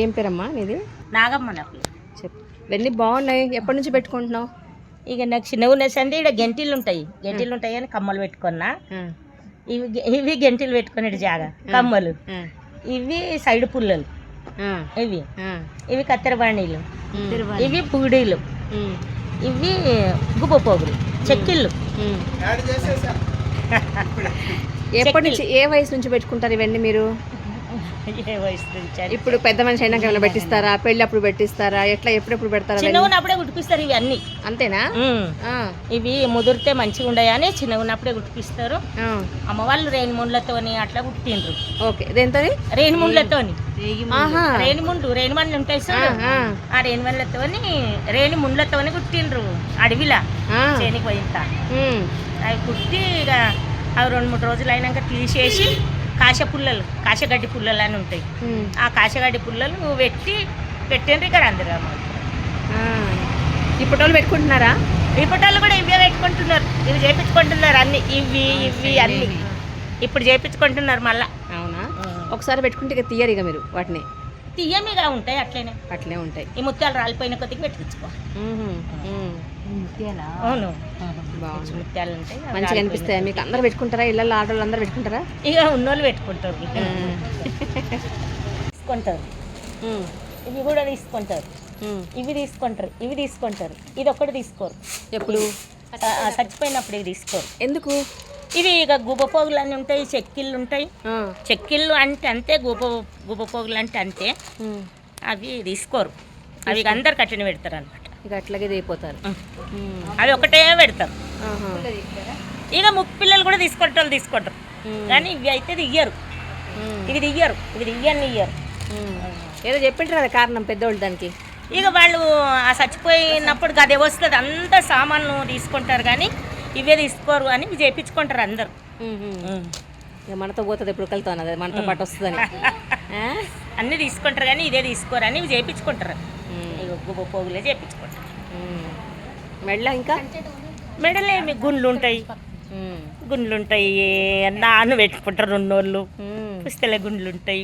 ఏం పేరమ్మా నీది? నాగమ్మ నా పేరు. చెప్పు. ఇవన్నీ బాగున్నాయి. ఎప్పటి నుంచి పెట్టుకుంటున్నావు? ఇక నాకు చిన్నగా ఉన్నసండి ఇక్కడ గెంటీలు ఉంటాయి అని కమ్మలు పెట్టుకున్నా. ఇవి గెంటీలు పెట్టుకునేది జాగా కమ్మలు. ఇవి సైడ్ పుల్లలు, ఇవి కత్తెర బాణీలు, ఇవి పూడీలు, ఇవి గుబ్బ పోగులు, చెక్కిళ్ళు. ఎప్పటి నుంచి, ఏ వయసు నుంచి పెట్టుకుంటారు ఇవన్నీ మీరు? ఏ వయసు నుంచి? ఇప్పుడు పెద్ద మనిషి అయినాక ఏమైనా పెట్టిస్తారా? పెళ్ళి అప్పుడు పెట్టిస్తారా? ఎట్లా ఎప్పుడెప్పుడు పెడతారా? చిన్నగా ఉన్నప్పుడే కుట్టిపిస్తారు ఇవి అన్ని. అంతేనా? ఇవి ముదిరితే మంచిగా ఉండయని చిన్నగా ఉన్నప్పుడే కుట్టిపిస్తారు. అమ్మ వాళ్ళు రేణిముండ్లతోని అట్లా కుట్టిండ్రు. ఓకే, దేంతో? రేణిముండ్లతోని. రేణిముండ్లు ఉంటాయి సార్, ఆ రేణిముండ్లతోని కుట్టిండ్రు. అడవిలా చేనికి పోయింత అవి కుట్టి ఇక అవి 2-3 రోజులు అయినాక తీసేసి కాశగడ్డి పుల్లలు అని ఉంటాయి. ఆ కాశగడ్డి పుల్లలు నువ్వు పెట్టిండ్రు ఇక్కడ అందరు. ఇప్పటి వాళ్ళు పెట్టుకుంటున్నారా? ఇప్పటి వాళ్ళు కూడా ఇవే పెట్టుకుంటున్నారు. ఇవి చేయించుకుంటున్నారు అన్ని. ఇవి అన్ని ఇప్పుడు చేయించుకుంటున్నారు మళ్ళా. అవునా? ఒకసారి పెట్టుకుంటే ఇక తీయరు ఇక మీరు వాటిని? తీయమిగా ఉంటాయి, అట్లే ఉంటాయి. ఈ ముత్యాలు రాలిపోయిన కొద్దిగా పెట్టుకోవాలి. అవును, ముత్యాలు ఉంటాయి, మంచిగా అనిపిస్తాయి మీకు. అందరు పెట్టుకుంటారా? ఇళ్ళల్లో ఆడవాళ్ళు అందరు పెట్టుకుంటారా? ఇక ఉన్నోళ్ళు పెట్టుకుంటారు, తీసుకుంటారు. ఇవి కూడా తీసుకుంటారు, ఇవి తీసుకుంటారు. ఇది ఒక్కటి తీసుకోరు. ఎప్పుడు? చచ్చిపోయినప్పుడు ఇవి తీసుకోరు. ఎందుకు? ఇవి ఇక గుబ్బ పోగులు అన్నీ ఉంటాయి, చెక్కిళ్ళు ఉంటాయి. చెక్కిళ్ళు అంటే అంతే, గుబ్బ పోగులు అంటే అంతే. అవి తీసుకోరు. అవి అందరు కట్టిన పెడతారు అనమాట. ఇక అట్లాగే అయిపోతారు. అవి ఒకటే పెడతారు. ఇక ముక్కు పిల్లలు కూడా తీసుకుంటారు. కానీ ఇవి అయితే ఇయ్యరు. ఇవి ఇయ్యరు. ఏదో చెప్పింటారు కదా కారణం పెద్దోళ్ళు దానికి. ఇక వాళ్ళు ఆ చచ్చిపోయినప్పుడు గదే వస్తుంది, అంత సామాన్లు తీసుకుంటారు కానీ ఇవే తీసుకోరు అని ఇవి చేయించుకుంటారు అందరు. ఇక మనతో పోతుంది ఎప్పుడు కలుతాను, అదే మనతో పాటు వస్తుందని. అన్నీ తీసుకుంటారు కానీ ఇదే తీసుకోరు అని ఇవి చేయించుకుంటారు. ఇక గుబ్బ పోగులే చేయించుకుంటారు. మెడలేమి గుండ్లు ఉంటాయి, నాన్న పెట్టుకుంటారు. 2 రోజులు పుస్తల గుండ్లు ఉంటాయి.